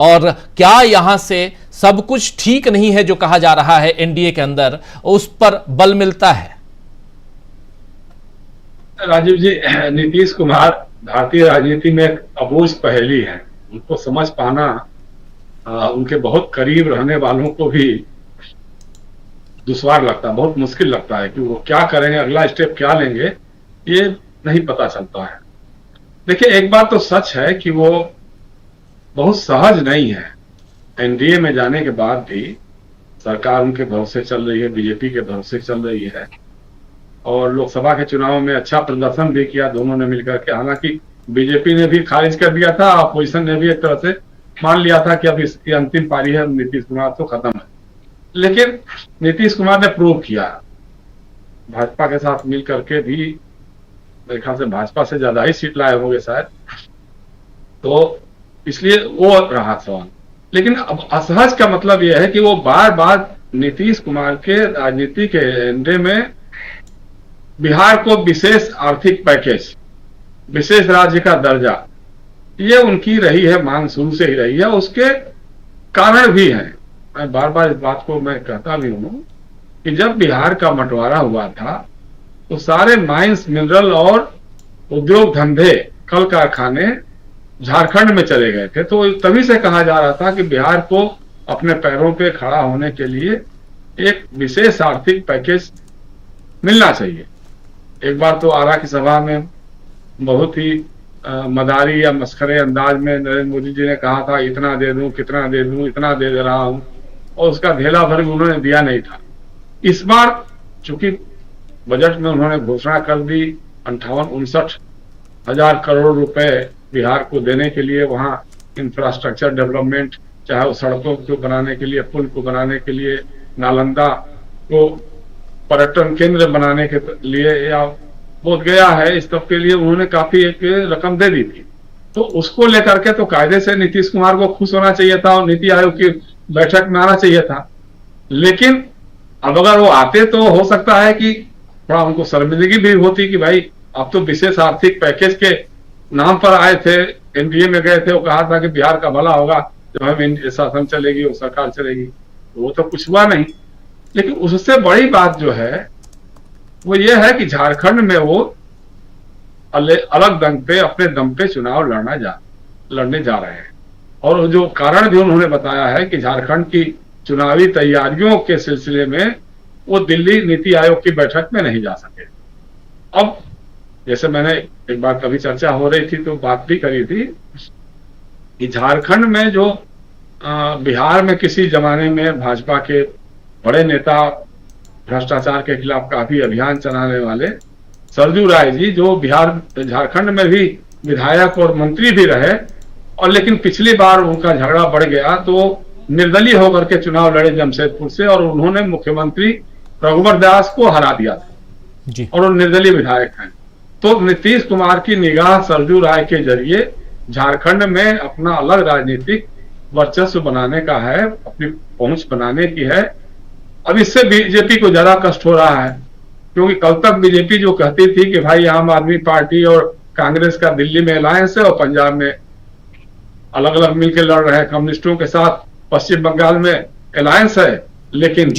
और क्या यहां से सब कुछ ठीक नहीं है जो कहा जा रहा है एनडीए के अंदर, उस पर बल मिलता है? राजीव जी, नीतीश कुमार भारतीय राजनीति में एक अबूझ पहेली है। उनको समझ पाना उनके बहुत करीब रहने वालों को भी दुश्वार लगता है, बहुत मुश्किल लगता है कि वो क्या करेंगे, अगला स्टेप क्या लेंगे, ये नहीं पता चलता है। देखिए, एक बात तो सच है कि वो बहुत सहज नहीं है। एनडीए में जाने के बाद भी सरकार उनके भरोसे चल रही है, बीजेपी के भरोसे चल रही है, और लोकसभा के चुनाव में अच्छा प्रदर्शन भी किया दोनों ने मिलकर के। हालांकि बीजेपी ने भी खारिज कर दिया था, अपोजिशन ने भी एक तरह से मान लिया था कि अब इसकी अंतिम पारी है, नीतीश कुमार तो खत्म है। लेकिन नीतीश कुमार ने प्रूव किया, भाजपा के साथ मिल करके भी मेरे ख्याल से भाजपा से ज्यादा ही सीट लाए होंगे शायद, तो इसलिए वो रहा सवाल। लेकिन अब असहज का मतलब यह है कि वो बार बार नीतीश कुमार के राजनीति के एजेंडे में बिहार को विशेष आर्थिक पैकेज, विशेष राज्य का दर्जा, ये उनकी रही है मांग, शुरू से ही रही है। उसके कारण भी हैं, मैं बार बार इस बात को मैं कहता भी हूं कि जब बिहार का बंटवारा हुआ था तो सारे माइंस, मिनरल और उद्योग धंधे, कल कारखाने झारखंड में चले गए थे। तो तभी से कहा जा रहा था कि बिहार को अपने पैरों पे खड़ा होने के लिए एक विशेष आर्थिक पैकेज मिलना चाहिए। एक बार तो आरा की सभा में बहुत ही मदारी या मस्खरे अंदाज में नरेंद्र मोदी जी ने कहा था, इतना दे दूं, कितना दे दूं, इतना दे रहा हूं, और उसका धेला भर भी उन्होंने दिया नहीं था। इस बार चूंकि बजट में उन्होंने घोषणा कर दी 58-59 करोड़ रुपए बिहार को देने के लिए, वहां इंफ्रास्ट्रक्चर डेवलपमेंट, चाहे वो सड़कों को बनाने के लिए, पुल को बनाने के लिए, नालंदा को पर्यटन केंद्र बनाने के लिए, या बोध गया है, इस सब के लिए उन्होंने काफी एक रकम दे दी थी। तो उसको लेकर के तो कायदे से नीतीश कुमार को खुश होना चाहिए था और नीति आयोग की बैठक में आना चाहिए था। लेकिन अब अगर वो आते तो हो सकता है कि थोड़ा उनको शर्मिंदगी भी होती कि भाई अब तो विशेष आर्थिक पैकेज के नाम पर आए थे, एनडीए में गए थे, वो कहा था कि बिहार का भला होगा जब हम शासन चलेगी, वो सरकार चलेगी, तो वो तो कुछ हुआ नहीं। लेकिन उससे बड़ी बात जो है वो ये है कि झारखंड में वो अलग दम पे, अपने दम पे चुनाव लड़ने जा रहे हैं। और जो कारण भी उन्होंने बताया है कि झारखंड की चुनावी तैयारियों के सिलसिले में वो दिल्ली नीति आयोग की बैठक में नहीं जा सके। अब जैसे मैंने एक बार कभी चर्चा हो रही थी तो बात भी करी थी कि झारखंड में जो बिहार में किसी जमाने में भाजपा के बड़े नेता, भ्रष्टाचार के खिलाफ काफी अभियान चलाने वाले सरजू राय जी, जो झारखंड में भी विधायक और मंत्री भी रहे, और लेकिन पिछली बार उनका झगड़ा बढ़ गया तो निर्दलीय होकर के चुनाव लड़े जमशेदपुर से, और उन्होंने मुख्यमंत्री रघुवर दास को हरा दिया था जी। और वो निर्दलीय विधायक हैं। तो नीतीश कुमार की निगाह सरजू राय के जरिए झारखंड में अपना अलग राजनीतिक वर्चस्व बनाने का है, अपनी पहुंच बनाने की है। अब इससे बीजेपी को ज्यादा कष्ट हो रहा है, क्योंकि कल तक बीजेपी जो कहती थी कि भाई आम आदमी पार्टी और कांग्रेस का दिल्ली में अलायंस है और पंजाब में अलग अलग मिलकर लड़ रहे हैं, कम्युनिस्टों के साथ पश्चिम बंगाल में अलायंस है, लेकिन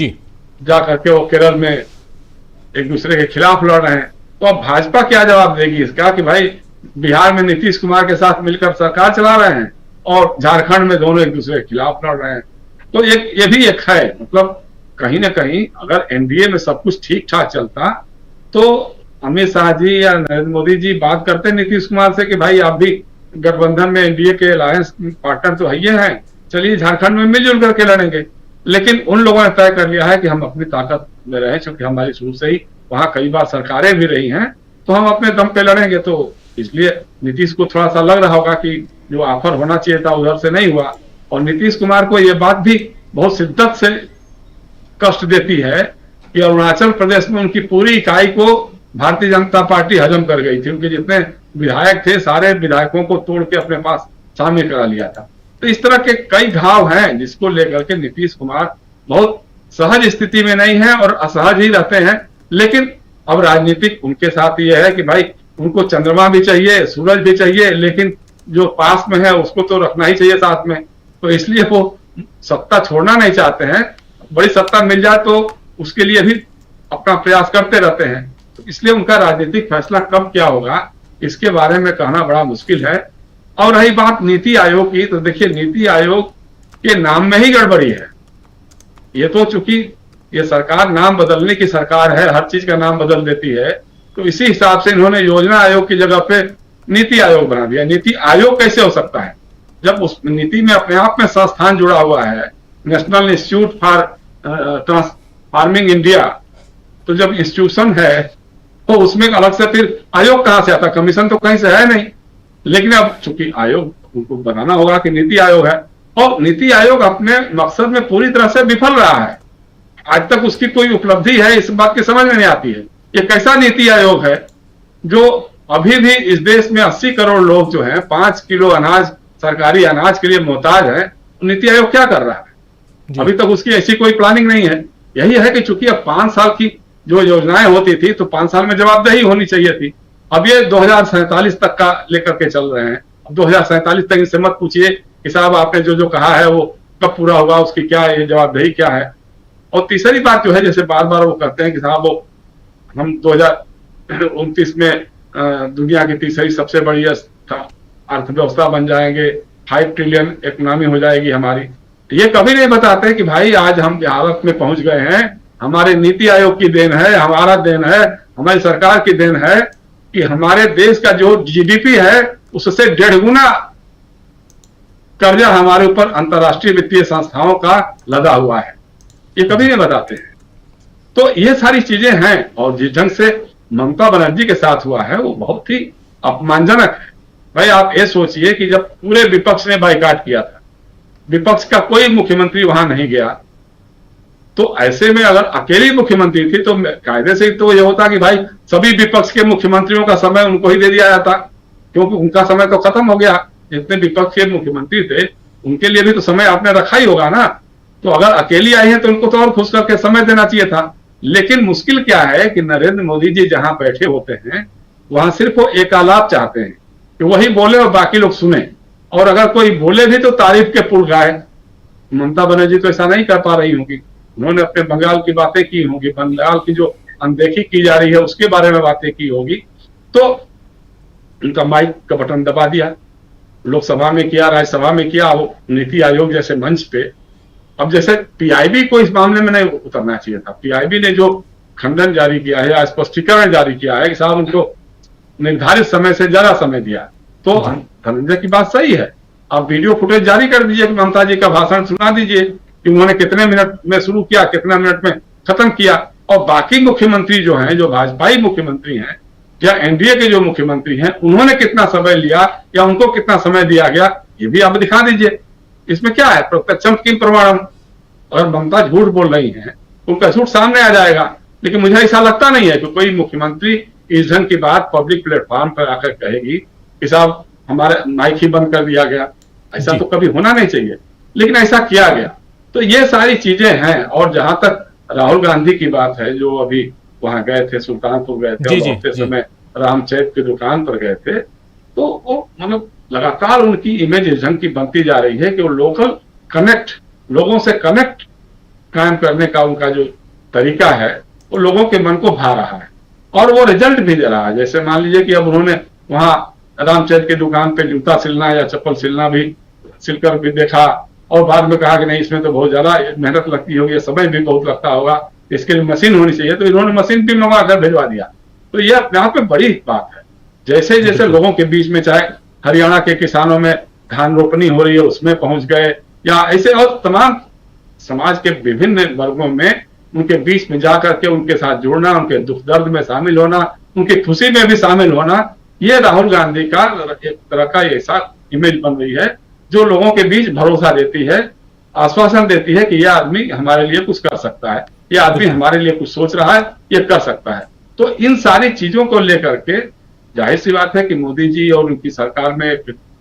जा करके वो केरल में एक दूसरे के खिलाफ लड़ रहे हैं। तो अब भाजपा क्या जवाब देगी इसका कि भाई बिहार में नीतीश कुमार के साथ मिलकर सरकार चला रहे हैं और झारखंड में दोनों एक दूसरे के खिलाफ लड़ रहे हैं। तो ये भी एक है, मतलब कहीं ना कहीं अगर एनडीए में सब कुछ ठीक ठाक चलता तो अमित शाह जी या नरेंद्र मोदी जी बात करते नीतीश कुमार से कि भाई आप भी गठबंधन में एनडीए के अलायंस पार्टनर तो है हैं, चलिए झारखंड में मिलजुल करके लड़ेंगे। लेकिन उन लोगों ने तय कर लिया है कि हम अपनी ताकत में रहें, क्योंकि हमारी शुरू से ही वहां कई बार सरकारें भी रही हैं, तो हम अपने दम पे लड़ेंगे। तो इसलिए नीतीश को थोड़ा सा लग रहा होगा कि जो ऑफर होना चाहिए था उधर से नहीं हुआ, और नीतीश कुमार को यह बात भी बहुत शिद्दत से कष्ट देती है कि अरुणाचल प्रदेश में उनकी पूरी इकाई को भारतीय जनता पार्टी हजम कर गई थी। उनके जितने विधायक थे सारे विधायकों को तोड़ के अपने पास शामिल करा लिया था। तो इस तरह के कई घाव हैं जिसको लेकर के नीतीश कुमार बहुत सहज स्थिति में नहीं है और असहज ही रहते हैं। लेकिन अब राजनीतिक उनके साथ ये है कि भाई उनको चंद्रमा भी चाहिए, सूरज भी चाहिए, लेकिन जो पास में है उसको तो रखना ही चाहिए साथ में। तो इसलिए वो सत्ता छोड़ना नहीं चाहते हैं। बड़ी सत्ता मिल जाए तो उसके लिए भी अपना प्रयास करते रहते हैं। तो इसलिए उनका राजनीतिक फैसला कब क्या होगा इसके बारे में कहना बड़ा मुश्किल है। और रही बात नीति आयोग की, तो देखिए नीति आयोग के नाम में ही गड़बड़ी है। ये तो चूंकि ये सरकार नाम बदलने की सरकार है, हर चीज का नाम बदल देती है, तो इसी हिसाब से इन्होंने योजना आयोग की जगह पे नीति आयोग बना दिया। नीति आयोग कैसे हो सकता है जब उस नीति में अपने आप में संस्थान जुड़ा हुआ है, national institute for transforming India. तो जब इंस्टीट्यूशन है तो उसमें अलग से फिर आयोग कहां से आता? कमीशन तो कहीं से है नहीं। लेकिन अब चूंकि आयोग उनको बनाना होगा कि नीति आयोग है, और नीति आयोग अपने मकसद में पूरी तरह से विफल रहा है। आज तक उसकी कोई उपलब्धि है इस बात की समझ में नहीं आती है। ये कैसा नीति आयोग है जो अभी भी इस देश में 80 करोड़ लोग जो हैं 5 किलो अनाज, सरकारी अनाज के लिए मोहताज है। नीति आयोग क्या कर रहा है? अभी तक उसकी ऐसी कोई प्लानिंग नहीं है। यही है कि चूंकि अब 5 साल की जो योजनाएं होती थी तो 5 साल में जवाबदेही होनी चाहिए थी। अब ये 2047 तक का लेकर के चल रहे हैं। अब 2047 तक इनसे मत पूछिए कि साहब आपने जो जो कहा है वो कब पूरा होगा, उसकी क्या ये जवाबदेही क्या है। और तीसरी बात जो है, जैसे बार बार वो कहते हैं कि साहब वो हम 2029 में दुनिया की तीसरी सबसे बड़ी अर्थव्यवस्था बन जाएंगे, 5 ट्रिलियन इकोनॉमी हो जाएगी हमारी। ये कभी नहीं बताते कि भाई आज हम हालत में पहुंच गए हैं, हमारे नीति आयोग की देन है, हमारा देन है, हमारी सरकार की देन है कि हमारे देश का जो जीडीपी है उससे 1.5 गुना कर्जा हमारे ऊपर अंतर्राष्ट्रीय वित्तीय संस्थाओं का लगा हुआ है। ये कभी नहीं बताते हैं। तो ये सारी चीजें हैं। और जिस ढंग से ममता बनर्जी के साथ हुआ है वो बहुत ही अपमानजनक है। भाई आप ये सोचिए कि जब पूरे विपक्ष ने बाइकाट किया था, विपक्ष का कोई मुख्यमंत्री वहां नहीं गया, तो ऐसे में अगर अकेली मुख्यमंत्री थी तो कायदे से तो ये होता कि भाई सभी विपक्ष के मुख्यमंत्रियों का समय उनको ही दे दिया जाता, क्योंकि उनका समय तो खत्म हो गया। जितने विपक्ष के मुख्यमंत्री थे उनके लिए भी तो समय आपने रखा ही होगा ना। तो अगर अकेली आई है तो उनको तो और खुश करके समय देना चाहिए था। लेकिन मुश्किल क्या है कि नरेंद्र मोदी जी जहां बैठे होते हैं वहां सिर्फ वो एकालाप चाहते हैं कि वही बोले और बाकी लोग सुने, और अगर कोई बोले भी तो तारीफ के पुल गाए। ममता बनर्जी तो ऐसा नहीं कर पा रही होंगी। उन्होंने अपने बंगाल की बातें की होंगी, बंगाल की जो अनदेखी की जा रही है उसके बारे में बातें की होगी, तो उनका माइक का बटन दबा दिया। लोकसभा में किया, राज्यसभा में किया, वो नीति आयोग जैसे मंच पे। अब जैसे पीआईबी को इस मामले में नहीं उतरना चाहिए था। पीआईबी ने जो खंडन जारी किया है या स्पष्टीकरण जारी किया है कि साहब उनको निर्धारित समय से ज्यादा समय दिया, तो धनंजय की बात सही है। आप वीडियो फुटेज जारी कर दीजिए कि ममता जी का भाषण सुना दीजिए कि उन्होंने कितने मिनट में शुरू किया, कितने मिनट में खत्म किया। और बाकी मुख्यमंत्री जो हैं, जो भाजपाई मुख्यमंत्री हैं या एनडीए के जो मुख्यमंत्री हैं, उन्होंने कितना समय लिया या उनको कितना समय दिया गया, ये भी आप दिखा दीजिए। इसमें क्या है? प्रत्यक्षम किम प्रमाणम। अगर ममता झूठ बोल रही हैं उनका झूठ सामने आ जाएगा। लेकिन मुझे ऐसा लगता नहीं है कि कोई मुख्यमंत्री इस ढंग की बात पब्लिक प्लेटफॉर्म पर आकर कहेगी कि साहब हमारे माइक ही बंद कर दिया गया। ऐसा तो कभी होना नहीं चाहिए, लेकिन ऐसा किया गया। तो ये सारी चीजें हैं। और जहां तक राहुल गांधी की बात है, जो अभी वहां गए थे, सुल्तानपुर गए थे, लौटते समय रामचैत की दुकान पर गए थे, तो वो मतलब लगातार उनकी इमेज इस ढंग की बनती जा रही है कि वो लोकल कनेक्ट, लोगों से कनेक्ट कायम करने का उनका जो तरीका है वो लोगों के मन को भा रहा है और वो रिजल्ट भी दे रहा है। जैसे मान लीजिए कि अब उन्होंने वहां रामचंद्र की दुकान पे जूता सिलना या चप्पल सिलना भी सिलकर भी देखा, और बाद में कहा कि नहीं इसमें तो बहुत ज्यादा मेहनत लगती होगी, समय भी बहुत लगता होगा, इसके लिए मशीन होनी चाहिए, तो इन्होंने मशीन भी मंगवा कर भिजवा दिया। तो ये अपने आप में बड़ी बात है। जैसे जैसे लोगों के बीच में, चाहे हरियाणा के किसानों में धान रोपनी हो रही है उसमें पहुंच गए, या ऐसे और तमाम समाज के विभिन्न वर्गों में उनके बीच में जाकर के उनके साथ जुड़ना, उनके दुख दर्द में शामिल होना, उनकी खुशी में भी शामिल होना, ये राहुल गांधी का एक तरह का ऐसा इमेज बन रही है जो लोगों के बीच भरोसा देती है, आश्वासन देती है कि यह आदमी हमारे लिए कुछ कर सकता है, यह आदमी हमारे लिए कुछ सोच रहा है, ये कर सकता है। तो इन सारी चीजों को लेकर के जाहिर सी बात है कि मोदी जी और उनकी सरकार में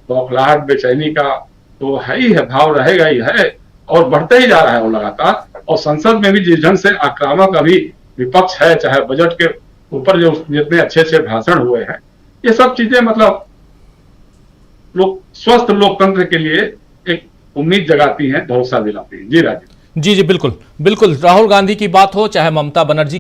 बौखलाहट, बेचैनी का तो है ही है, भाव रहेगा ही है, और बढ़ते ही जा रहा है वो लगातार। और संसद में भी जिस ढंग से आक्रामक अभी विपक्ष है, चाहे बजट के ऊपर जो जितने अच्छे अच्छे भाषण हुए हैं, ये सब चीजें मतलब स्वस्थ लोकतंत्र के लिए एक उम्मीद जगाती हैं, भरोसा दिलाती हैं। जी राजीव। जी जी, बिल्कुल बिल्कुल। राहुल गांधी की बात हो चाहे ममता बनर्जी